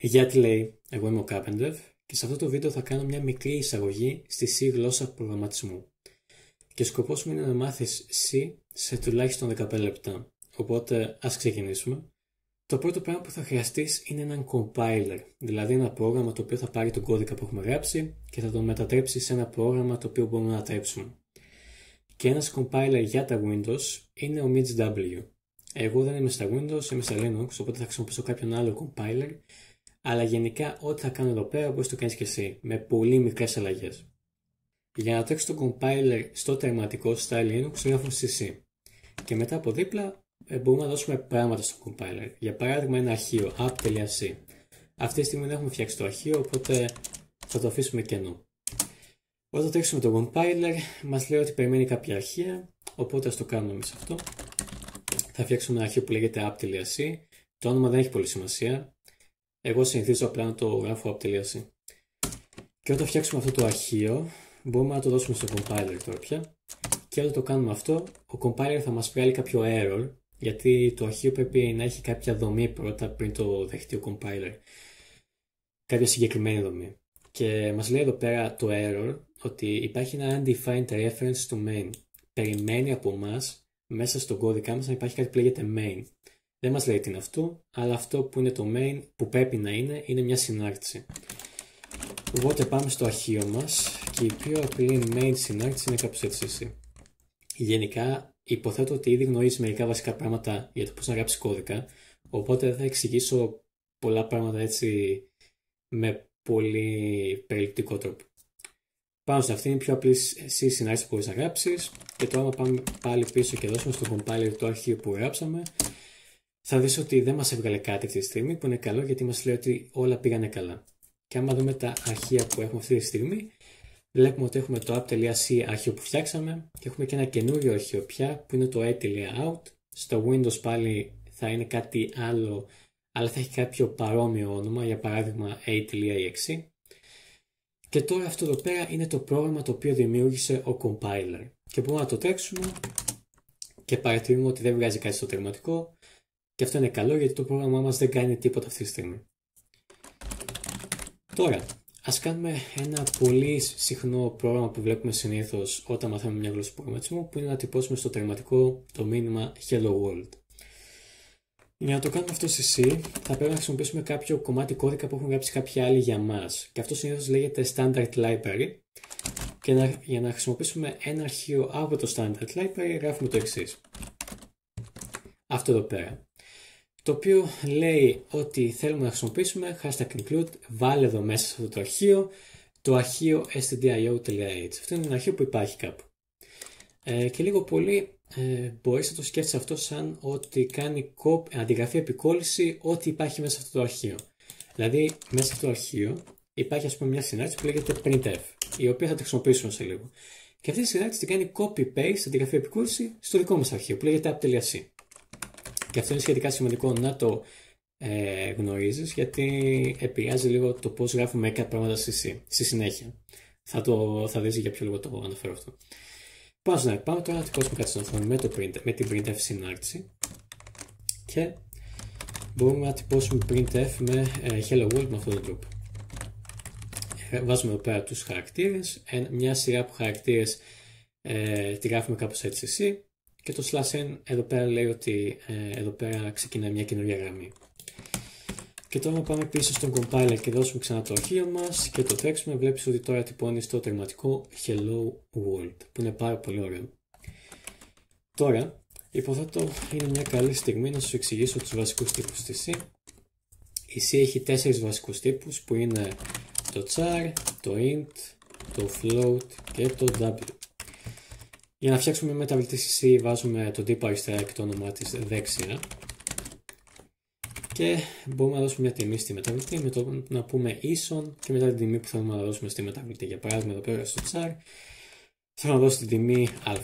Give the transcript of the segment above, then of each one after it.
Γεια τι λέει, εγώ είμαι ο Carpenter και σε αυτό το βίντεο θα κάνω μια μικρή εισαγωγή στη C γλώσσα προγραμματισμού. Και σκοπός μου είναι να μάθεις C σε τουλάχιστον 15 λεπτά. Οπότε ας ξεκινήσουμε. Το πρώτο πράγμα που θα χρειαστείς είναι έναν compiler, δηλαδή ένα πρόγραμμα το οποίο θα πάρει τον κώδικα που έχουμε γράψει και θα το μετατρέψει σε ένα πρόγραμμα το οποίο μπορούμε να τρέψουμε. Και ένας compiler για τα Windows είναι ο MinchW. Εγώ δεν είμαι στα Windows, είμαι στα Linux, οπότε θα χρησιμοποιήσω κάποιον άλλο compiler. Αλλά γενικά ό,τι θα κάνω εδώ πέρα μπορείς να το κάνεις και εσύ, με πολύ μικρές αλλαγές. Για να τρέξει το compiler στο τερματικό style Linux γράφουμε CC. Και μετά από δίπλα μπορούμε να δώσουμε πράγματα στο compiler. Για παράδειγμα ένα αρχείο app.c. Αυτή τη στιγμή δεν έχουμε φτιάξει το αρχείο, οπότε θα το αφήσουμε κενό. Όταν τρέξουμε το compiler μας λέει ότι περιμένει κάποια αρχεία, οπότε ας το κάνουμε εμείς αυτό. Θα φτιάξουμε ένα αρχείο που λέγεται app.c. Το όνομα δεν έχει πολύ σημασία. Εγώ συνηθίζω απλά να το γράφω app.c. Και όταν φτιάξουμε αυτό το αρχείο, μπορούμε να το δώσουμε στο compiler τώρα πια. Και όταν το κάνουμε αυτό, ο compiler θα μας βγάλει κάποιο error, γιατί το αρχείο πρέπει να έχει κάποια δομή πρώτα πριν το δεχτεί ο compiler. Κάποια συγκεκριμένη δομή. Και μας λέει εδώ πέρα το error ότι υπάρχει ένα undefined reference to main. Περιμένει από εμάς μέσα στον κώδικά μας να υπάρχει κάτι που λέγεται main. Δεν μας λέει τι είναι αυτό, αλλά αυτό που είναι το main που πρέπει να είναι μια συνάρτηση. Οπότε πάμε στο αρχείο μας και η πιο απλή main συνάρτηση είναι κάπως έτσι. Γενικά υποθέτω ότι ήδη γνωρίζεις μερικά βασικά πράγματα για το πώς να γράψεις κώδικα, οπότε δεν θα εξηγήσω πολλά πράγματα έτσι με πολύ περιληπτικό τρόπο. Πάνω σε αυτή είναι η πιο απλή συνάρτηση που μπορείς να γράψεις και τώρα πάμε πάλι πίσω και δώσουμε στο compiler το αρχείο που γράψαμε. Θα δεις ότι δεν μας έβγαλε κάτι αυτή τη στιγμή, που είναι καλό γιατί μας λέει ότι όλα πήγανε καλά. Και άμα δούμε τα αρχεία που έχουμε αυτή τη στιγμή, βλέπουμε ότι έχουμε το app.c αρχείο που φτιάξαμε και έχουμε και ένα καινούριο αρχείο πια που είναι το a.out. Στο Windows πάλι θα είναι κάτι άλλο, αλλά θα έχει κάποιο παρόμοιο όνομα, για παράδειγμα a.exe. Και τώρα αυτό εδώ πέρα είναι το πρόγραμμα το οποίο δημιούργησε ο compiler. Και μπορούμε να το τρέξουμε και παρατηρούμε ότι δεν βγάζει κάτι στο τερματικό. Και αυτό είναι καλό γιατί το πρόγραμμά μας δεν κάνει τίποτα αυτή τη στιγμή. Τώρα, ας κάνουμε ένα πολύ συχνό πρόγραμμα που βλέπουμε συνήθως όταν μαθαίνουμε μια γλώσσα προγραμματισμού, που είναι να τυπώσουμε στο τερματικό το μήνυμα Hello World. Για να το κάνουμε αυτό σε C, θα πρέπει να χρησιμοποιήσουμε κάποιο κομμάτι κώδικα που έχουν γράψει κάποιοι άλλοι για μας. Και αυτό συνήθως λέγεται Standard Library. Και για να χρησιμοποιήσουμε ένα αρχείο από το Standard Library, γράφουμε το εξής. Αυτό εδώ πέρα. Το οποίο λέει ότι θέλουμε να χρησιμοποιήσουμε #include, βάλε εδώ μέσα σε αυτό το αρχείο, το αρχείο stdio.h. Αυτό είναι ένα αρχείο που υπάρχει κάπου. Και λίγο πολύ μπορείς να το σκέφτεσαι αυτό σαν ότι κάνει αντιγραφή επικόλληση ό,τι υπάρχει μέσα σε αυτό το αρχείο. Δηλαδή μέσα σε αυτό το αρχείο υπάρχει ας πούμε μια συνάρτηση που λέγεται printf, η οποία θα τη χρησιμοποιήσουμε σε λίγο. Και αυτή η συνάρτηση την κάνει copy-paste, αντιγραφή επικόλληση στο δικό μας αρχείο που λέγεται app.c. Και αυτό είναι σχετικά σημαντικό να το γνωρίζεις, γιατί επηρεάζει λίγο το πώς γράφουμε μερικά πράγματα στη συνέχεια. Θα δεις για ποιο λόγο το αναφέρω αυτό. Πάμε τώρα να τυπώσουμε κάτι στην οθόνη με την printf συνάρτηση και μπορούμε να τυπώσουμε printf με hello world με αυτόν τον τρόπο. Βάζουμε εδώ πέρα τους χαρακτήρες, μια σειρά από χαρακτήρες τη γράφουμε κάπως έτσι. Και το /n εδώ πέρα λέει ότι εδώ πέρα ξεκινάει μια καινούργια γραμμή. Και τώρα πάμε πίσω στον compiler και δώσουμε ξανά το αρχείο μας και το τρέξουμε. Βλέπεις ότι τώρα τυπώνει στο τερματικό Hello World, που είναι πάρα πολύ ωραίο. Τώρα υποθέτω είναι μια καλή στιγμή να σου εξηγήσω τους βασικούς τύπους της C. Η C έχει 4 βασικούς τύπους που είναι το char, το int, το float και το w. Για να φτιάξουμε μια μεταβλητή στη C βάζουμε τον τύπο αριστερά και το όνομά της δεξιά. Και μπορούμε να δώσουμε μια τιμή στη μεταβλητή με το να πούμε ίσον και μετά την τιμή που θέλουμε να δώσουμε στη μεταβλητή. Για παράδειγμα εδώ πέρα στο char θέλω να δώσω την τιμή α.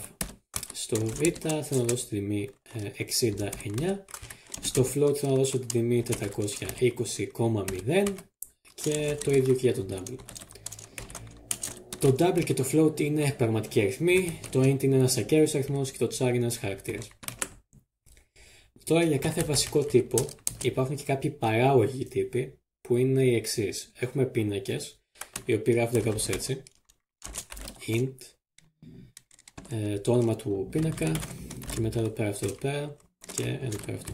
Στο β θέλω να δώσω την τιμή 69. Στο float θέλω να δώσω την τιμή 420,0 και το ίδιο και για τον w. Το double και το float είναι πραγματικοί αριθμοί, το int είναι ένας ακέραιος αριθμός και το char είναι ένας χαρακτήρας. Τώρα για κάθε βασικό τύπο υπάρχουν και κάποιοι παράγωγοι τύποι που είναι οι εξής. Έχουμε πίνακες, οι οποίοι γράφονται κάπως έτσι. Int, το όνομα του πίνακα και μετά εδώ πέρα αυτό εδώ πέρα και εδώ πέρα αυτό.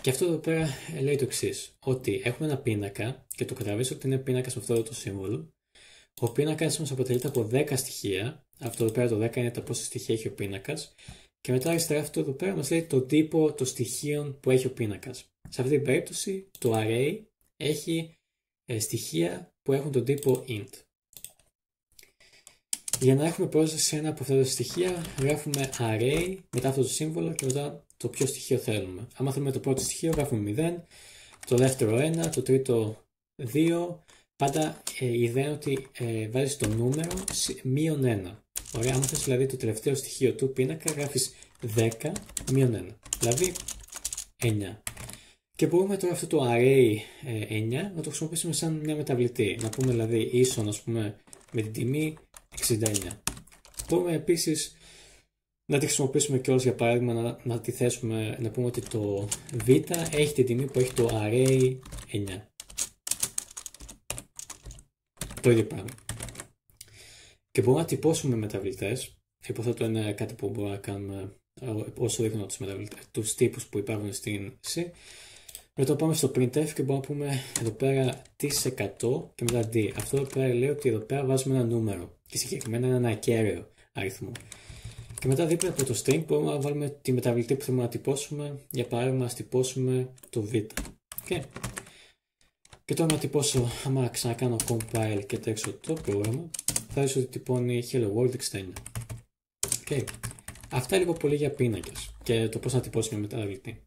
Και αυτό εδώ πέρα λέει το εξής, ότι έχουμε ένα πίνακα και το καταλαβαίνεις ότι είναι πίνακας με αυτό το σύμβολο. Ο πίνακας μας αποτελείται από 10 στοιχεία. Αυτό εδώ πέρα το 10 είναι τα πόσα στοιχεία έχει ο πίνακας. Και μετά αριστερά αυτό εδώ πέρα μας λέει τον τύπο των στοιχείων που έχει ο πίνακας. Σε αυτή την περίπτωση το array έχει στοιχεία που έχουν τον τύπο int. Για να έχουμε πρόσβαση σε ένα από αυτά τα στοιχεία γράφουμε array μετά αυτό το σύμβολο και μετά το ποιο στοιχείο θέλουμε. Αν θέλουμε το πρώτο στοιχείο γράφουμε 0, το δεύτερο 1, το τρίτο 2. Πάντα η ιδέα είναι ότι βάζεις το νούμερο μείον 1. Ωραία, αν θες δηλαδή το τελευταίο στοιχείο του πίνακα γράφεις 10 μείον 1, δηλαδή 9. Και μπορούμε τώρα αυτό το array 9 να το χρησιμοποιήσουμε σαν μια μεταβλητή. Να πούμε δηλαδή ίσον ας πούμε με την τιμή 69. Μπορούμε επίσης να τη χρησιμοποιήσουμε κιόλας για παράδειγμα να τη θέσουμε, να πούμε ότι το β έχει την τιμή που έχει το array 9. Το ίδιο πράγμα. Και μπορούμε να τυπώσουμε μεταβλητές. Υποθέτω είναι κάτι που μπορούμε να κάνουμε όσο δείχνω τους τύπους που υπάρχουν στην C. Μετά πάμε στο printf και μπορούμε να πούμε εδώ πέρα τι% και μετά d. Αυτό εδώ πέρα λέει ότι εδώ πέρα βάζουμε ένα νούμερο και συγκεκριμένα ένα ακέραιο αριθμό. Και μετά δίπλα από το string μπορούμε να βάλουμε τη μεταβλητή που θέλουμε να τυπώσουμε. Για παράδειγμα, να τυπώσουμε το β. Okay. Και τώρα να τυπώσω, άμα ξανακάνω compile και τρέξω το πρόγραμμα, θα δεις ότι τυπώνει Hello World 69. Okay. Αυτά λίγο πολύ για πίνακες και το πώς να τυπώσει μια μεταβλητή.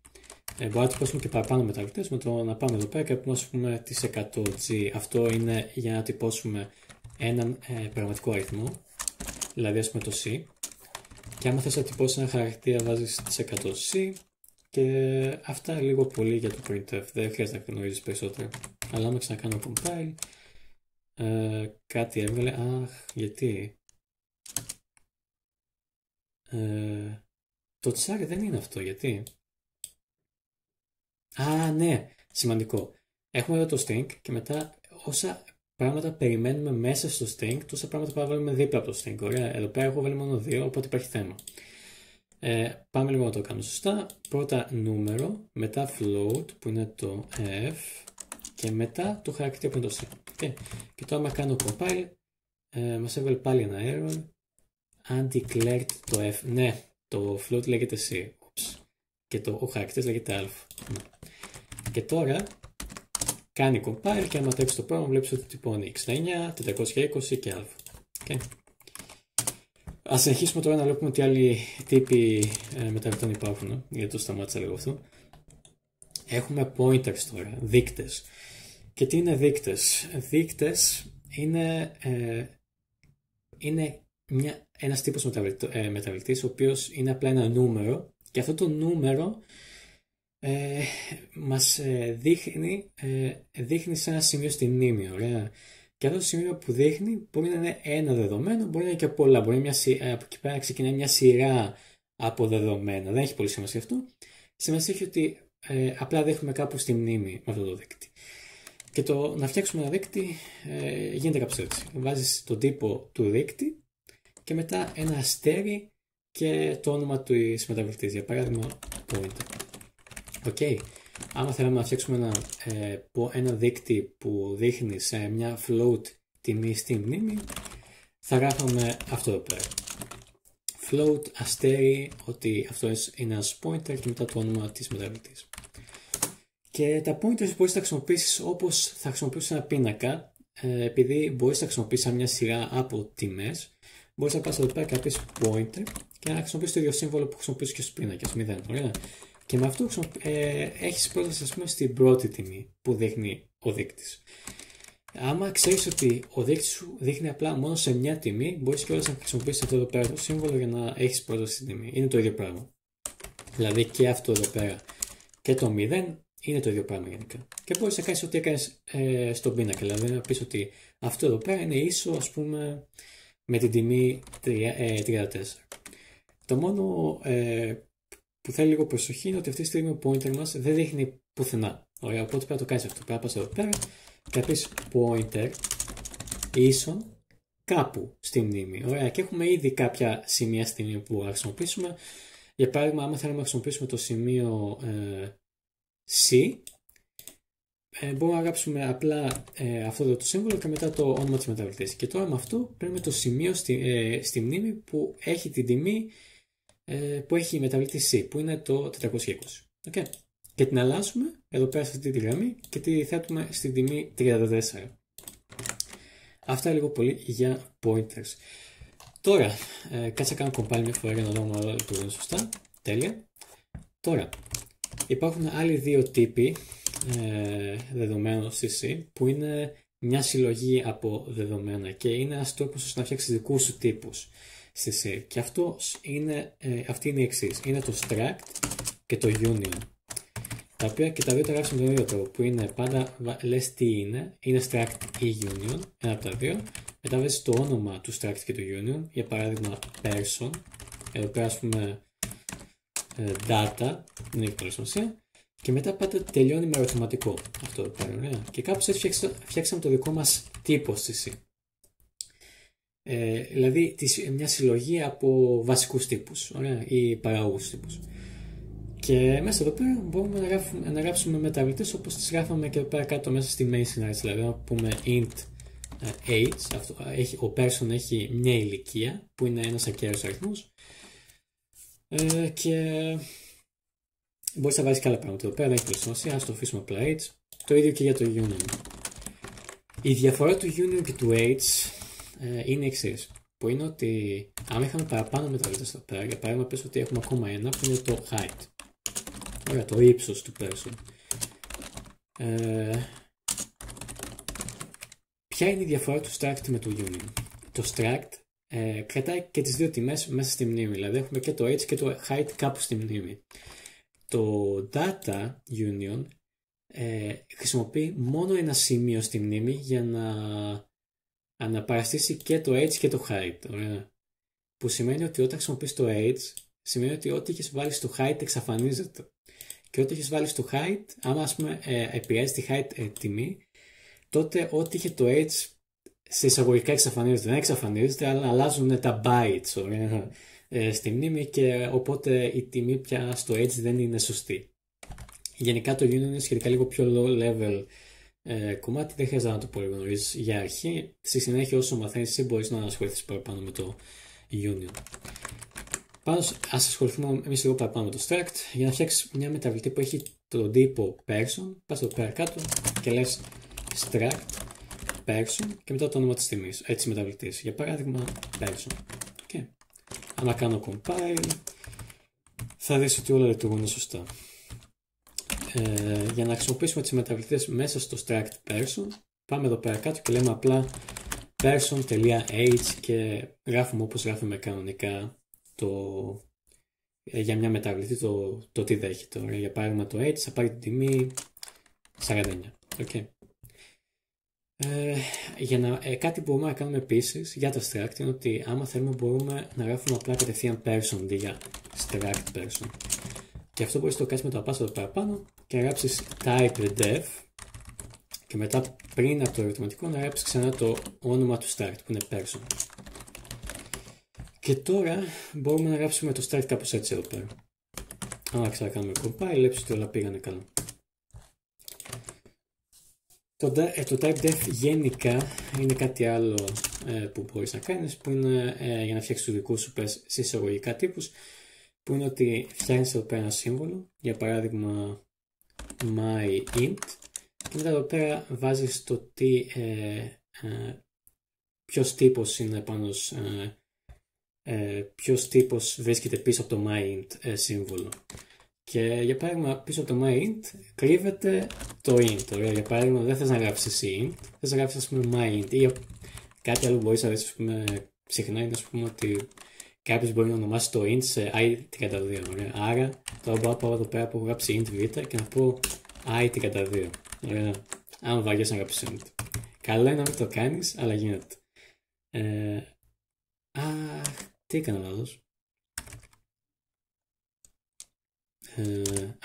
Μπορούμε να τυπώσουμε και παραπάνω μεταβλητές με το να πάμε εδώ πέρα και να πούμε τις 100G. Αυτό είναι για να τυπώσουμε έναν πραγματικό αριθμό, δηλαδή ας πούμε το C. Και άμα θες να τυπώσεις ένα χαρακτήρα βάζεις τις 100C. Και αυτά λίγο πολύ για το printf, δεν χρειάζεται να γνωρίζεις περισσότερο. Αλλά άμα ξανακάνω compile, κάτι έβγαλε, αχ, γιατί. Το char δεν είναι αυτό, γιατί. Α, ναι, σημαντικό. Έχουμε εδώ το string και μετά όσα πράγματα περιμένουμε μέσα στο string, τόσα πράγματα θα βάλουμε δίπλα από το string. Ωραία, εδώ πέρα έχω βάλει μόνο 2, οπότε υπάρχει θέμα. Πάμε λίγο να το κάνουμε σωστά. Πρώτα νούμερο, μετά float που είναι το f και μετά το χαρακτήρα που είναι το c. Okay. Και τώρα άμα κάνω compile, μας έβαλε πάλι ένα error. Undeclared το f. Ναι, το float λέγεται c. Oops. Και ο χαρακτήρας λέγεται α. Ναι. Και τώρα κάνει compile και άμα τρέξει το πρόγραμμα βλέπεις ότι τυπώνει 69, 420 και α. Okay. Ας συνεχίσουμε τώρα να βλέπουμε τι άλλοι τύποι μεταβλητών υπάρχουν, γιατί το σταμάτησα λίγο αυτό. Έχουμε pointers τώρα, δείκτες. Και τι είναι δείκτες? Δείκτες είναι ένας τύπος μεταβλητής, ο οποίος είναι απλά ένα νούμερο και αυτό το νούμερο μας δείχνει σε ένα σημείο στη μνήμη, ωραία. Και αυτό το σημείο που δείχνει μπορεί να είναι ένα δεδομένο, μπορεί να είναι και πολλά. Μπορεί από εκεί πέρα να ξεκινάει μια σειρά από δεδομένα. Δεν έχει πολύ σημασία αυτό. Σημασία έχει ότι απλά δείχνουμε κάπου στη μνήμη με αυτό το δείκτη. Και το να φτιάξουμε ένα δείκτη γίνεται κάπως έτσι. Βάζεις τον τύπο του δείκτη και μετά ένα αστέρι και το όνομα του μεταβλητής. Για παράδειγμα, pointer. Okay. Άμα θέλαμε να φτιάξουμε ένα δείκτη που δείχνει σε μια float τιμή στη μνήμη, θα γράφαμε αυτό εδώ πέρα. Float αστέρι, ότι αυτό είναι ένας pointer και μετά το όνομα της μεταβλητής. Και τα pointers μπορείς να τα χρησιμοποιήσεις όπως θα χρησιμοποιήσεις ένα πίνακα, επειδή μπορείς να χρησιμοποιήσεις μια σειρά από τιμές, μπορείς να πας εδώ πέρα και να πεις pointer και να χρησιμοποιήσεις το ίδιο σύμβολο που χρησιμοποιήσεις και στους πίνακες, 0, ωραία. Και με αυτό έχεις πρόσβαση, ας πούμε, στην πρώτη τιμή που δείχνει ο δείκτης. Άμα ξέρεις ότι ο δείκτης σου δείχνει απλά μόνο σε μια τιμή, μπορείς κιόλας να χρησιμοποιήσεις αυτό εδώ πέρα το σύμβολο για να έχεις πρόσβαση στην τιμή. Είναι το ίδιο πράγμα. Δηλαδή και αυτό εδώ πέρα και το 0 είναι το ίδιο πράγμα γενικά. Και μπορείς να κάνεις ό,τι έκανες στον πίνακα. Δηλαδή να πεις ότι αυτό εδώ πέρα είναι ίσο, ας πούμε, με την τιμή 34. Το μόνο που θέλει λίγο προσοχή είναι ότι αυτή τη στιγμή ο pointer μας δεν δείχνει πουθενά. Ωραία, οπότε πρέπει να το κάνεις αυτό. Πρέπει να πας εδώ πέρα και να πεις pointer ίσον κάπου στη μνήμη. Ωραία, και έχουμε ήδη κάποια σημεία στη μνήμη που θα χρησιμοποιήσουμε. Για παράδειγμα, άμα θέλουμε να χρησιμοποιήσουμε το σημείο C, μπορούμε να γράψουμε απλά αυτό το σύμβολο και μετά το όνομα της μεταβλητής. Και τώρα με αυτό παίρνουμε το σημείο στη μνήμη που έχει την τιμή που έχει η μεταβλητή C, που είναι το 420. Okay. Και την αλλάζουμε εδώ πέρα σε αυτή τη γραμμή και τη θέτουμε στην τιμή 34. Αυτά λίγο πολύ για pointers. Τώρα, κάτσε να κάνω compile μια φορά για να δούμε όλα λειτουργούν σωστά. Τέλεια. Τώρα, υπάρχουν άλλοι δύο τύποι δεδομένων στη C που είναι μια συλλογή από δεδομένα και είναι ένας τρόπος ώστε να φτιάξεις δικούς σου τύπους στη C. Και αυτή είναι η εξής. Είναι το struct και το union. Τα οποία και τα δύο τα γράψουμε με τον ίδιο τρόπο που είναι πάντα λες τι είναι struct ή union, ένα από τα δύο. Μετά βάζεις το όνομα του struct και του union, για παράδειγμα person, εδώ πέρα ας πούμε data, δεν έχει πολύ σημασία. Και μετά πάντα τελειώνει με ερωτηματικό αυτό εδώ πέρα, ωραία. Και κάπως έτσι φτιάξαμε το δικό μας τύπο στη C. Δηλαδή μια συλλογή από βασικούς τύπους, ωραία, ή παραγωγούς τύπους. Και μέσα εδώ πέρα μπορούμε να γράψουμε μεταβλητές όπως τις γράφαμε και εδώ πέρα κάτω μέσα στη main scenario. Δηλαδή να πούμε int age, ο person έχει μια ηλικία που είναι ένας ακέραιος αριθμός και μπορείς να βάζεις και άλλα πράγματα εδώ πέρα, δεν έχει πολύ σημασία, ας το αφήσουμε απλά age. Το ίδιο και για το union. Η διαφορά του union και του age είναι η εξής, που είναι ότι αν είχαμε παραπάνω μεταβλητές εδώ πέρα, για παράδειγμα πες ότι έχουμε ακόμα ένα που είναι το height. Ωραία, το ύψος του person. Ποια είναι η διαφορά του struct με το union? Το struct κρατάει και τις δύο τιμές μέσα στη μνήμη, δηλαδή έχουμε και το age και το height κάπου στη μνήμη. Το data union χρησιμοποιεί μόνο ένα σημείο στη μνήμη για να αναπαραστήσει και το age και το height. Ωραία. Που σημαίνει ότι όταν χρησιμοποιείς το age, σημαίνει ότι ό,τι έχεις βάλει στο height εξαφανίζεται. Και ό,τι έχεις βάλει στο height, άμα ας πούμε επηρεάζει τη height τιμή, τότε ό,τι είχε το age σε εισαγωγικά εξαφανίζεται. Δεν εξαφανίζεται, αλλά αλλάζουν τα bytes, ωραία, στη μνήμη και οπότε η τιμή πια στο age δεν είναι σωστή. Γενικά το union είναι σχετικά λίγο πιο low level κομμάτι, δεν χρειάζεται να το πολύ γνωρίζεις για αρχή. Στη συνέχεια όσο μαθαίνεις εσύ μπορείς να ασχοληθείς παραπάνω με το union. Πάντως ας ασχοληθούμε εμείς λίγο παραπάνω με το struct για να φτιάξεις μια μεταβλητή που έχει τον τύπο person. Πας εδώ πέρα κάτω και λες struct person και μετά το όνομα της τιμής, έτσι μεταβλητής. Για παράδειγμα person. Okay. Αν κάνω compile θα δεις ότι όλα λειτουργούν σωστά. Για να χρησιμοποιήσουμε τις μεταβλητές μέσα στο struct person, πάμε εδώ πέρα κάτω και λέμε απλά person.age και γράφουμε όπως γράφουμε κανονικά για μια μεταβλητή το τι δέχεται. Για παράδειγμα το age θα πάρει την τιμή 49. Okay. Κάτι που μπορούμε να κάνουμε επίσης για τα struct είναι ότι άμα θέλουμε μπορούμε να γράφουμε απλά κατευθείαν person αντί για struct person. Και αυτό μπορείς να το κάνεις με το απάσχολο εδώ παραπάνω και να γράψεις type def και μετά πριν από το ερωτηματικό να γράψεις ξανά το όνομα του start που είναι person. Και τώρα μπορούμε να γράψουμε το start κάπως έτσι εδώ πέρα. Αν ξανακάνουμε compile, βλέπεις ότι όλα πήγανε καλά. Το type def γενικά είναι κάτι άλλο που μπορείς να κάνεις, που είναι για να φτιάξεις τους δικούς σου πες σε εισαγωγικά τύπους, που είναι ότι φτιάχνεις εδώ πέρα ένα σύμβολο, για παράδειγμα myInt, και μετά εδώ πέρα βάζεις το τι, ποιος τύπος είναι πάνω, ποιος τύπος βρίσκεται πίσω από το myInt σύμβολο. Και για παράδειγμα πίσω από το myInt κρύβεται το int. Ωραία. Για παράδειγμα δεν θες να γράψεις εσύ int, θες να γράψεις ας πούμε myInt ή κάτι άλλο μπορείς να δεις ας πούμε, συχνά είναι ας πούμε ότι κάποιος μπορεί να ονομάσει το int σε i32. Ωραία. Άρα τώρα μπορώ να πάω εδώ πέρα που έχω γράψει int β και να πω i32. Ωραία. Αν βαριέσαι να γράψεις int. Καλό είναι να μην το κάνεις, αλλά γίνεται. Τι έκανα λάθος.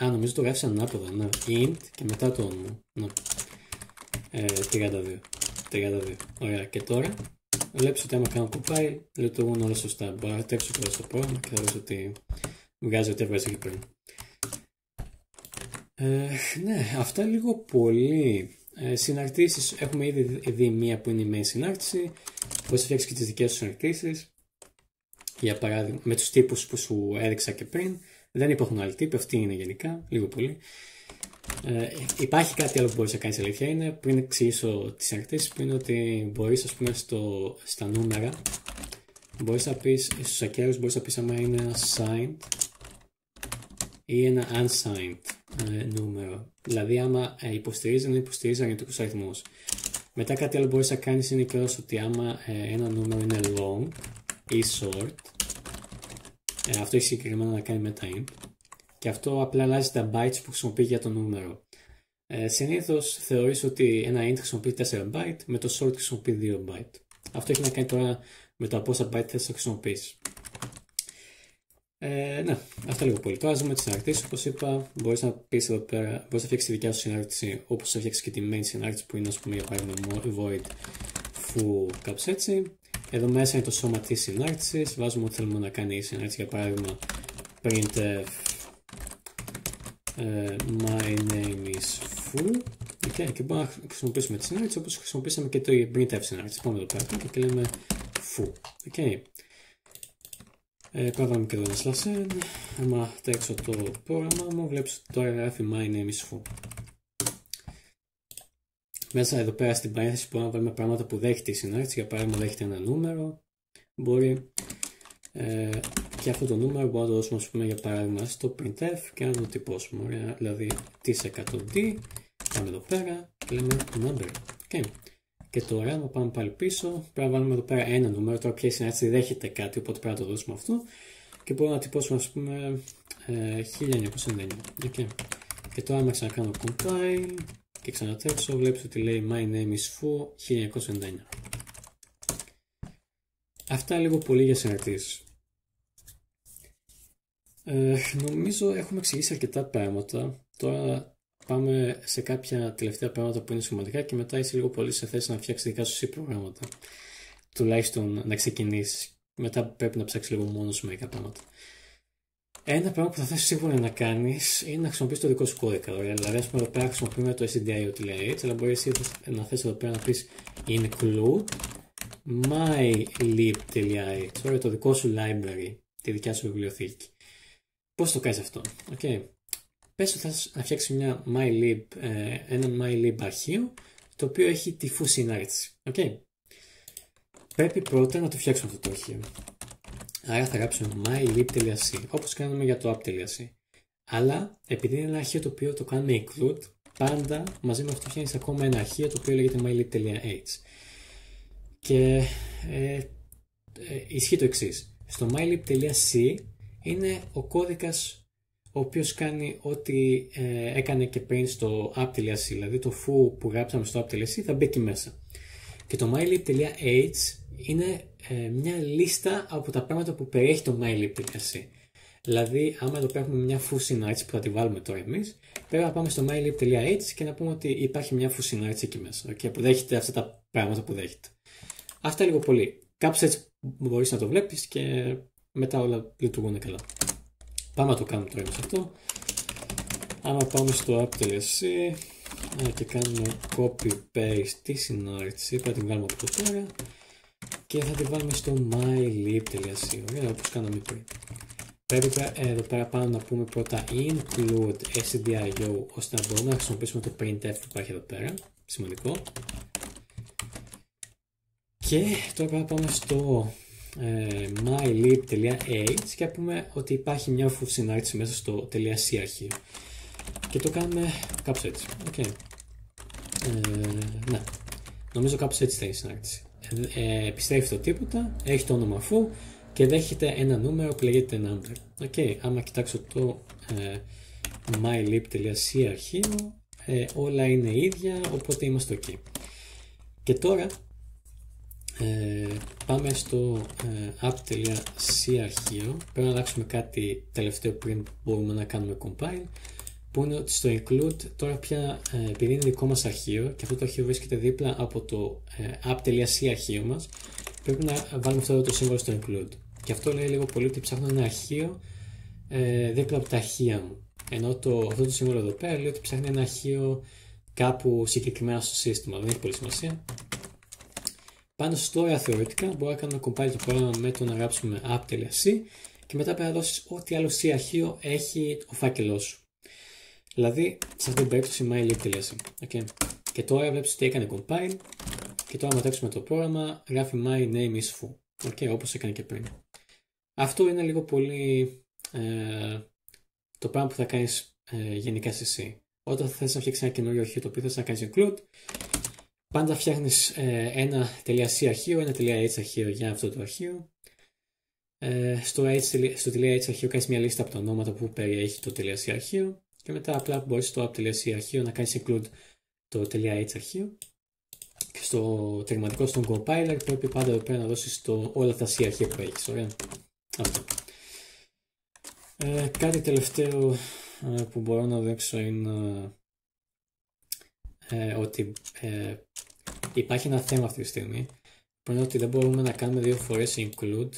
νομίζω το γράφει ανάποδα. Ναι. Int και μετά το όνομα. Ναι. 32. Ωραία. Και τώρα βλέπεις ότι άμα κάνω compile λειτουργούν όλα σωστά. Μπορώ να τρέξω τώρα στο πρόγραμμα και θα δεις ότι βγάζει ό,τι έβγαζε εκεί πριν. Ναι, αυτά λίγο πολύ. Συναρτήσεις, έχουμε ήδη δει μία που είναι η main συνάρτηση. Μπορείς να φτιάξεις και τις δικές σου συναρτήσεις. Για παράδειγμα, με τους τύπους που σου έδειξα και πριν. Δεν υπάρχουν άλλοι τύποι, αυτοί είναι γενικά, λίγο πολύ. Υπάρχει κάτι άλλο που μπορείς να κάνεις, αλήθεια είναι. Πριν εξηγήσω τις συναρτήσεις, πριν ότι μπορείς, ας πούμε, στα νούμερα, μπορείς να πεις, στους ακέρους μπορείς να πεις άμα είναι ένα signed ή ένα unsigned νούμερο. Δηλαδή, άμα υποστηρίζει, δεν υποστηρίζει αρνητικούς αριθμούς. Μετά κάτι άλλο μπορείς να κάνεις είναι και ότι άμα ένα νούμερο είναι long ή short, αυτό έχει συγκεκριμένα να κάνει με τα int, και αυτό απλά αλλάζει τα bytes που χρησιμοποιεί για το νούμερο. Συνήθως θεωρείς ότι ένα int χρησιμοποιεί 4 byte, με το short χρησιμοποιεί 2 byte. Αυτό έχει να κάνει τώρα με το πόσα byte θες να χρησιμοποιήσεις. Ναι, αυτά λίγο πολύ. Τώρα ζούμε τις συναρτήσεις. Όπως είπα, μπορείς να πεις εδώ πέρα, μπορείς να φτιάξεις τη δικιά σου συνάρτηση, όπως θα φτιάξεις και τη main συνάρτηση που είναι, ας πούμε, για παράδειγμα void foo, κάπως έτσι. Εδώ μέσα είναι το σώμα της συνάρτησης. Βάζουμε ότι θέλουμε να κάνει η συνάρτηση, για παράδειγμα printf my name is foo. Okay, και μπορούμε να χρησιμοποιήσουμε τη συνάρτηση όπως χρησιμοποιήσαμε και το printf συνάρτηση. Πάμε εδώ πέρα και λέμε foo. Okay. Πάμε και εδώ ένα slash n. Άμα τρέξω το πρόγραμμα μου, βλέπεις ότι τώρα γράφει my name is foo. Μέσα εδώ πέρα στην παρένθεση μπορούμε να βάλουμε πράγματα που δέχεται η συνάρτηση. Για παράδειγμα, δέχεται ένα νούμερο. Μπορεί. Και αυτό το νούμερο μπορούμε να το δώσουμε, ας πούμε, για παράδειγμα στο printf και να το τυπώσουμε. Ωραία, δηλαδή t100d. Πάμε εδώ πέρα και λέμε number. Okay. Και τώρα, άμα πάμε πάλι πίσω, πρέπει να βάλουμε εδώ πέρα ένα νούμερο. Τώρα πια η συνάρτηση δέχεται κάτι, οπότε πρέπει να το δώσουμε αυτό. Και μπορούμε να τυπώσουμε, ας πούμε, 1999. Okay. Και τώρα, άμα ξανακάνω compile και ξανατρέξω, βλέπεις ότι λέει my name is foo 1999. Αυτά λίγο πολύ για συναρτήσεις. Νομίζω έχουμε εξηγήσει αρκετά πράγματα. Τώρα πάμε σε κάποια τελευταία πράγματα που είναι σημαντικά και μετά είσαι λίγο πολύ σε θέση να φτιάξεις δικά σου προγράμματα. Τουλάχιστον να ξεκινήσεις. Μετά πρέπει να ψάξεις λίγο μόνος σου μερικά πράγματα. Ένα πράγμα που θα θες σίγουρα να κάνεις είναι να χρησιμοποιήσεις το δικό σου κώδικα. Δηλαδή, ας πούμε, εδώ πέρα χρησιμοποιούμε το stdio.h, αλλά μπορείς να θες εδώ πέρα να πεις include mylib.h, ωραία, το δικό σου library, τη δικιά σου βιβλιοθήκη. Πώς το κάνεις αυτό? Okay. Πες ότι θες να φτιάξεις ένα mylib αρχείο, το οποίο έχει τη foo συνάρτηση. Okay. Πρέπει πρώτα να το φτιάξουμε αυτό το αρχείο. Άρα θα γράψουμε mylib.c, όπως κάνουμε για το app.c. Αλλά επειδή είναι ένα αρχείο το οποίο το κάνουμε include, πάντα μαζί με αυτό φτιάχνεις ακόμα ένα αρχείο το οποίο λέγεται mylib.h. Και ισχύει το εξής. Στο mylib.c είναι ο κώδικας ο οποίος κάνει ό,τι έκανε και πριν στο app.c, δηλαδή το foo που γράψαμε στο app.c θα μπει εκεί μέσα. Και το mylib.h είναι μια λίστα από τα πράγματα που περιέχει το mylib.c. Δηλαδή, άμα εδώ πέρα έχουμε μια foo συνάρτηση που θα τη βάλουμε τώρα εμείς, πρέπει να πάμε στο mylib.h και να πούμε ότι υπάρχει μια foo συνάρτηση εκεί μέσα, okay, που δέχεται αυτά τα πράγματα που δέχεται. Αυτά λίγο πολύ. Κάπως έτσι μπορείς να το βλέπεις και μετά όλα λειτουργούν καλά. Πάμε να το κάνουμε τώρα εμείς αυτό. Άμα πάμε στο app.c και κάνουμε copy-paste τη συνάρτηση, πρέπει να την βγάλουμε από τώρα και θα τη βάλουμε στο mylib.c, ωραία, όπως κάναμε πριν. Πρέπει εδώ πέρα πάνω να πούμε πρώτα include stdio, ώστε να μπορούμε να χρησιμοποιήσουμε το printf που υπάρχει εδώ πέρα, σημαντικό. Και τώρα πρέπει να πάμε στο mylib.h και να πούμε ότι υπάρχει μια foo συνάρτηση μέσα στο .c αρχείο. Και το κάνουμε κάπως έτσι. Okay. Ναι, νομίζω κάπως έτσι θα είναι η συνάρτηση. Επιστρέφει το τίποτα, έχει το όνομα foo και δέχεται ένα νούμερο που λέγεται number. Okay. Άμα κοιτάξω το mylib.c αρχείο, όλα είναι ίδια, οπότε είμαστε ok. Και τώρα Πάμε στο app.c αρχείο. Πρέπει να αλλάξουμε κάτι τελευταίο πριν μπορούμε να κάνουμε compile, που είναι ότι στο include τώρα πια, επειδή είναι δικό μας αρχείο και αυτό το αρχείο βρίσκεται δίπλα από το app.c αρχείο μας, πρέπει να βάλουμε αυτό το σύμβολο στο include. Και αυτό λέει λίγο πολύ ότι ψάχνω ένα αρχείο δίπλα από τα αρχεία μου. Ενώ αυτό το σύμβολο εδώ πέρα λέει ότι ψάχνει ένα αρχείο κάπου συγκεκριμένα στο σύστημα. Δεν έχει πολύ σημασία. Πάντως τώρα θεωρητικά μπορούμε να κάνουμε compile το πρόγραμμα με το να γράψουμε app.c και μετά πρέπει να δώσεις ό,τι άλλο C αρχείο έχει ο φάκελός σου. Δηλαδή, σε αυτή την περίπτωση mylib.c. Okay. Και τώρα βλέπεις ότι έκανε compile και τώρα μετάξουμε το πρόγραμμα, γράφει my name is foo. Okay, όπως έκανε και πριν. Αυτό είναι λίγο πολύ το πράγμα που θα κάνεις γενικά σε C. Όταν θες να φτιάξεις ένα καινούριο αρχείο το οποίο θες να κάνεις include, πάντα φτιάχνεις ένα .c αρχείο, ένα .h αρχείο για αυτό το αρχείο. Στο .h αρχείο κάνεις μια λίστα από τα ονόματα που περιέχει το .c αρχείο και μετά απλά μπορείς στο app.c αρχείο να κάνεις include το .h αρχείο. Και στο τερματικό στον compiler πρέπει πάντα εδώ πέρα να δώσεις όλα τα C αρχεία που έχεις. Ωραία. Αυτό. Κάτι τελευταίο που μπορώ να δείξω είναι ότι υπάρχει ένα θέμα αυτή τη στιγμή που είναι ότι δεν μπορούμε να κάνουμε δύο φορές include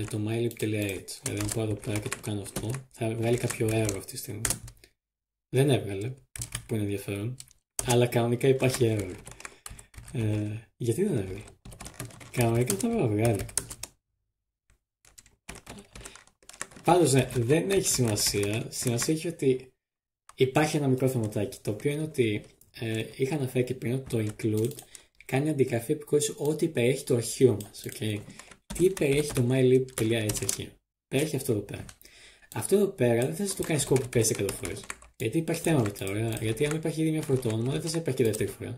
το mylib.h. Δηλαδή αν πάω εδώ πέρα και το κάνω αυτό θα βγάλει κάποιο error αυτή τη στιγμή. Δεν έβγαλε, που είναι ενδιαφέρον, αλλά κανονικά υπάρχει error. Γιατί δεν έβγαλε? Κανονικά θα βγάλει. Πάντως δεν έχει σημασία. Σημασία έχει ότι υπάρχει ένα μικρό θεματάκι, το οποίο είναι ότι είχα αναφέρει και πριν ότι το include κάνει αντιγραφή επικόρυση ό,τι περιέχει το αρχείο μας. Okay. Τι περιέχει το mylib.h αρχείο? Περιέχει αυτό εδώ πέρα. Αυτό εδώ πέρα δεν θες να το κάνεις copy-paste 100 φορές. Γιατί υπάρχει θέμα μετά, ωραία. Γιατί αν υπάρχει ήδη μια φορά το όνομα, δεν θες να υπάρχει και δεύτερη φορά.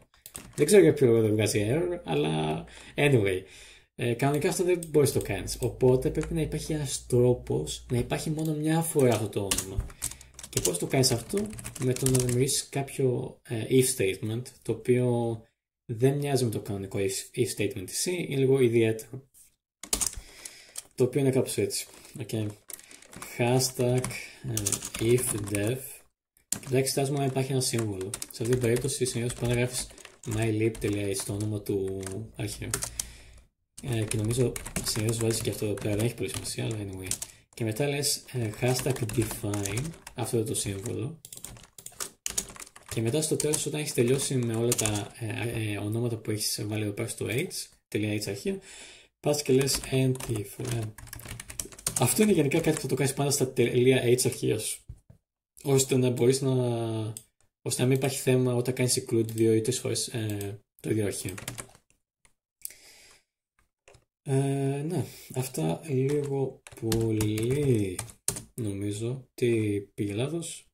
Δεν ξέρω για ποιο λόγο δεν βγάζει error, αλλά anyway. Κανονικά αυτό δεν μπορείς να το κάνεις. Οπότε πρέπει να υπάρχει ένας τρόπος να υπάρχει μόνο μια φορά αυτό το όνομα. Και πώς το κάνεις αυτό? Με το να δημιουργήσεις κάποιο if statement, το οποίο δεν μοιάζει με το κανονικό if statement της C, είναι λίγο ιδιαίτερο. Το οποίο είναι κάπως έτσι. Okay. Hashtag if def. Και εξετάζουμε αν υπάρχει ένα σύμβολο. Σε αυτή την περίπτωση συνήθως πάντα γράφεις mylib.h, το όνομα του αρχείου. Και νομίζω συνήθως βάζεις και αυτό εδώ πέρα, δεν έχει πολύ σημασία, αλλά anyway. Και μετά λες hashtag define, αυτό το σύμβολο. Και μετά στο τέλος, όταν έχεις τελειώσει με όλα τα ονόματα που έχεις βάλει εδώ πέρα στο h αρχείο, πας και λες if. Αυτό είναι γενικά κάτι που θα το κάνεις πάντα στα .h αρχεία σου. Ώστε να μπορείς ώστε να μην υπάρχει θέμα όταν κάνεις include 2 ή 3 φορές το ίδιο αρχείο. Ναι, αυτά λίγο πολύ νομίζω. Τι πήγε λάθος?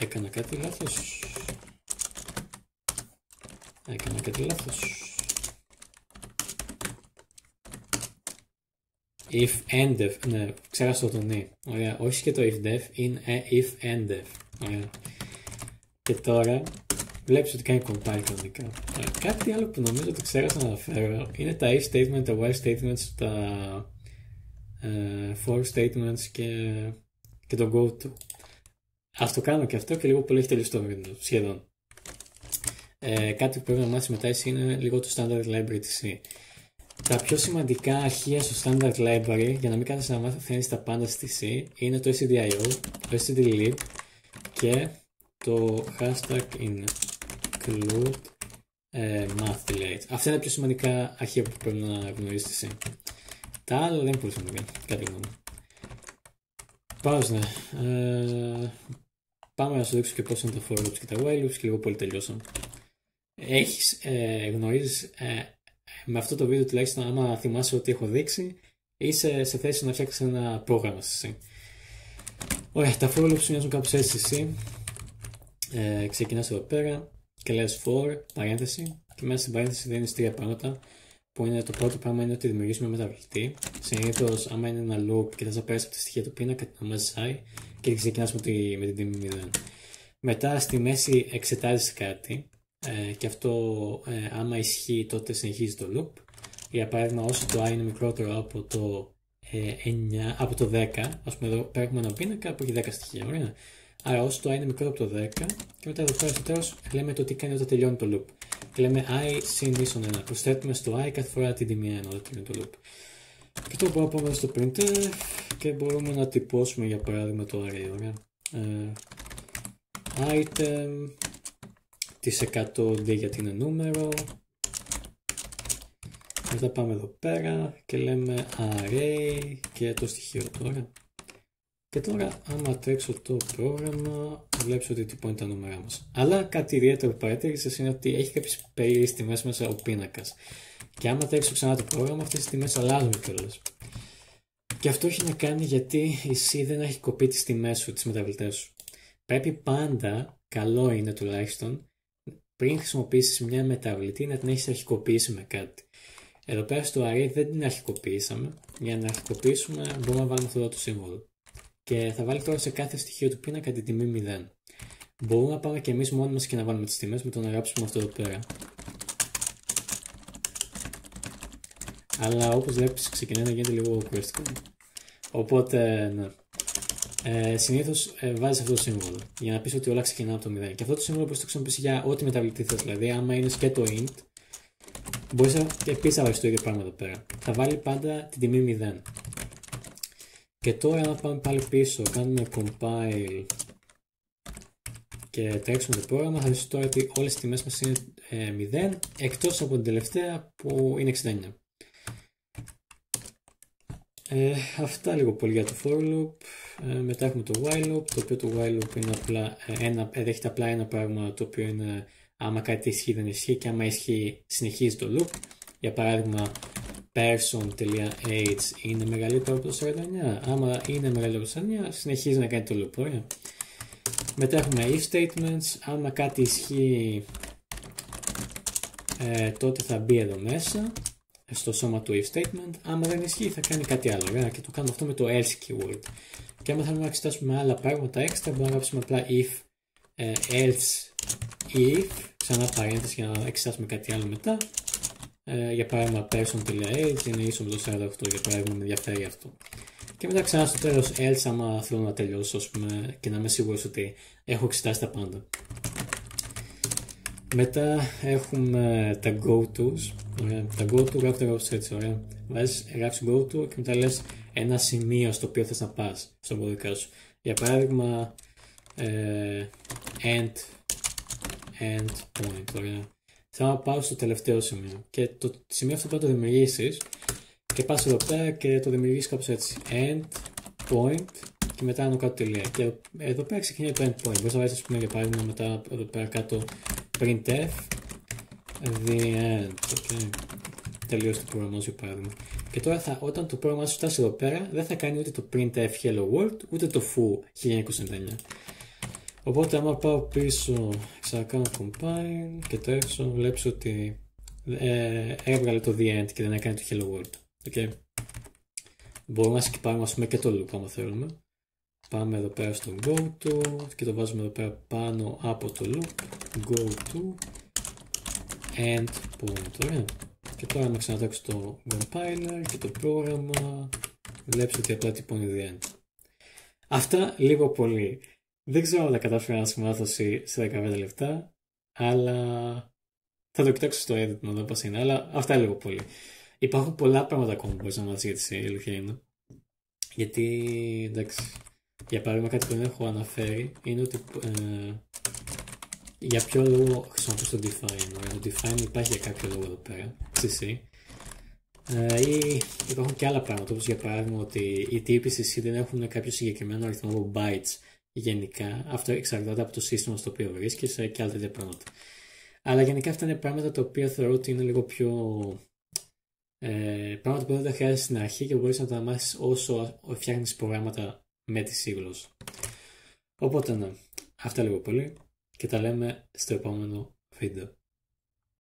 Έκανα κάτι λάθος. If endef, ναι, ξέχασα το ναι. Ωραία, όχι και το if def, είναι if endef. Ωραία. Και τώρα βλέπεις ότι κάνει compile κανονικά. Κάτι άλλο που νομίζω ότι ξέχασα να αναφέρω είναι τα if statements, τα while statements, τα for statements και το go to. Ας το κάνω και αυτό και λίγο πολύ έχει τελειώσει το βίντεο, σχεδόν. Κάτι που πρέπει να μάθεις μετά εσύ είναι λίγο το standard library της C. Τα πιο σημαντικά αρχεία στο standard library, για να μην κάθεσαι να μαθαίνεις τα πάντα στη C, είναι το stdio, το stdlib και το hashtag include math delete. Αυτά είναι τα πιο σημαντικά αρχεία που πρέπει να γνωρίσεις στη C. Τα άλλα δεν είναι πολύ σημαντικά, κάτι γνώμη. Πause, ναι. Πάμε να σου δείξω και πώς είναι τα for loops και τα while loops και λίγο πολύ τελειώσαμε. Γνωρίζεις με αυτό το βίντεο τουλάχιστον, άμα θυμάσαι ότι έχω δείξει, είσαι σε θέση να φτιάξεις ένα πρόγραμμα στη C. Ωραία, τα for loops μοιάζουν κάπως έτσι στη C. Ξεκινάς εδώ πέρα και λες for, παρένθεση, και μέσα στην παρένθεση δίνεις τρία πράγματα. Που είναι το πρώτο πράγμα είναι ότι δημιουργήσουμε μεταβλητή. Συνήθως, άμα είναι ένα loop και θες να πέρασες από τη στοιχεία του πίνακα, την ονομάζεις i και ξεκινάς με την τιμή 0. Μετά στη μέση εξετάζεις κάτι. και αυτό άμα ισχύει τότε συνεχίζει το loop. Για παράδειγμα, όσο το i είναι μικρότερο από το 9, από το 10, ας πούμε εδώ έχουμε ένα πίνακα που έχει 10 στοιχεία, ωραία. Άρα όσο το i είναι μικρότερο από το 10 και μετά εδώ πέρα στο τέλος λέμε το τι κάνει όταν τελειώνει το loop. Και λέμε i συν ίσον 1. Προσθέτουμε στο i κάθε φορά την τιμή 1 όταν τελειώνει το loop. Και τώρα μπορούμε να πάμε στο printf και μπορούμε να τυπώσουμε για παράδειγμα το array, ωραία. Item της 100 δι γιατί είναι νούμερο. Μετά πάμε εδώ πέρα και λέμε array και το στοιχείο τώρα. Και τώρα άμα τρέξω το πρόγραμμα βλέπεις ότι τυπώνει τα νούμερα μας. Αλλά κάτι ιδιαίτερο που παρατήρησες είναι ότι έχει κάποιες περίεργες τιμές μέσα ο πίνακας. Και άμα τρέξω ξανά το πρόγραμμα αυτές τις τιμές αλλάζουν κιόλας. Και αυτό έχει να κάνει γιατί η C δεν έχει κοπεί τις τιμές σου, τις μεταβλητές σου. Πρέπει πάντα, καλό είναι τουλάχιστον, πριν χρησιμοποιήσεις μια μεταβλητή να την έχεις αρχικοποιήσει με κάτι. Εδώ πέρα στο array δεν την αρχικοποιήσαμε. Για να αρχικοποιήσουμε μπορούμε να βάλουμε αυτό εδώ το σύμβολο. Και θα βάλει τώρα σε κάθε στοιχείο του πίνακα την τιμή 0. Μπορούμε να πάμε και εμείς μόνοι μας και να βάλουμε τις τιμές με το να γράψουμε αυτό εδώ πέρα. Αλλά όπως βλέπεις ξεκινάει να γίνεται λίγο κουραστικό. Οπότε ναι. Συνήθως βάζεις αυτό το σύμβολο για να πεις ότι όλα ξεκινάνε από το 0. Και αυτό το σύμβολο μπορείς να το χρησιμοποιήσεις για ό,τι μεταβλητή θες. Δηλαδή, άμα είναι και το int, μπορείς επίσης να βάλεις το ίδιο πράγμα εδώ πέρα. Θα βάλει πάντα την τιμή 0. Και τώρα, να πάμε πάλι πίσω, κάνουμε compile και τρέξουμε το πρόγραμμα, θα δεις τώρα ότι όλες οι τιμές μας είναι 0, εκτός από την τελευταία που είναι 69. Αυτά λίγο πολύ για το for loop. Μετά έχουμε το while loop, το οποίο το while loop είναι απλά δέχεται απλά ένα πράγμα το οποίο είναι άμα κάτι ισχύει δεν ισχύει και άμα ισχύει συνεχίζει το loop. Για παράδειγμα person.age είναι μεγαλύτερο από το 49. Άμα είναι μεγαλύτερο από το 49 συνεχίζει να κάνει το loop. Ωραία. Μετά έχουμε if statements. Άμα κάτι ισχύει τότε θα μπει εδώ μέσα στο σώμα του if statement. Άμα δεν ισχύει θα κάνει κάτι άλλο. Ωραία. Και το κάνουμε αυτό με το else keyword. Και άμα θέλουμε να εξετάσουμε άλλα πράγματα έξτρα μπορούμε να γράψουμε απλά if else if ξανά παρένθεση για να εξετάσουμε κάτι άλλο μετά. Για παράδειγμα person.age είναι ίσο με το 48, για παράδειγμα με ενδιαφέρει αυτό. Και μετά ξανά στο τέλος else άμα θέλω να τελειώσω και να είμαι σίγουρος ότι έχω εξετάσει τα πάντα. Μετά έχουμε τα go-tos. Τα go-to γράφονται έτσι, ωραία. Γράφεις go-to και μετά λες ένα σημείο στο οποίο θες να πας στον κώδικα σου. Για παράδειγμα end point, ωραία. Θέλω να πάω στο τελευταίο σημείο και το σημείο αυτό πρέπει να το δημιουργήσεις και πας εδώ πέρα και το δημιουργήσεις κάπως έτσι. End point και μετά άνω κάτω τελεία. Και εδώ πέρα ξεκινάει το end point. Μπορείς να βάλεις, ας πούμε, για παράδειγμα μετά εδώ πέρα κάτω printf the end. Okay. Τελείωσε το πρόγραμμα σου, για παράδειγμα. Και τώρα όταν το πρόγραμμα σου φτάσει εδώ πέρα δεν θα κάνει ούτε το printf hello world ούτε το foo 1999. Οπότε άμα πάω πίσω, ξανακάνω compile και τρέξω, βλέπεις ότι έβγαλε το the end και δεν έκανε το hello world. Okay. Μπορούμε να σκυπάρουμε, ας πούμε, και το loop άμα θέλουμε. Πάμε εδώ πέρα στο go to και το βάζουμε εδώ πέρα πάνω από το loop. Go to end point. Ωραία. Και τώρα να ξανατρέξω το compiler και το πρόγραμμα. Βλέπεις ότι απλά τυπώνει the end. Αυτά λίγο πολύ. Δεν ξέρω αν τα κατάφερα να συμμάθωση σε 15 λεπτά, αλλά θα το κοιτάξω στο edit να δω πώς είναι, αλλά αυτά λίγο πολύ. Υπάρχουν πολλά πράγματα ακόμα που μπορείς να μάθεις για τη C, αλήθεια είναι. Γιατί, εντάξει, για παράδειγμα κάτι που δεν έχω αναφέρει είναι ότι για ποιο λόγο χρησιμοποιείς το define. Το define υπάρχει για κάποιο λόγο εδώ πέρα, στη C. Ή υπάρχουν και άλλα πράγματα, όπως για παράδειγμα ότι οι τύποι στη C δεν έχουν κάποιο συγκεκριμένο αριθμό από bytes. Γενικά, αυτό εξαρτάται από το σύστημα στο οποίο βρίσκεσαι και άλλα τέτοια πράγματα. Αλλά γενικά αυτά είναι πράγματα τα οποία θεωρώ ότι είναι λίγο πιο πράγματα που δεν τα χρειάζεσαι στην αρχή και μπορείς να τα μάθεις όσο φτιάχνεις προγράμματα με τη C γλώσσα. Οπότε ναι, αυτά λίγο πολύ και τα λέμε στο επόμενο βίντεο.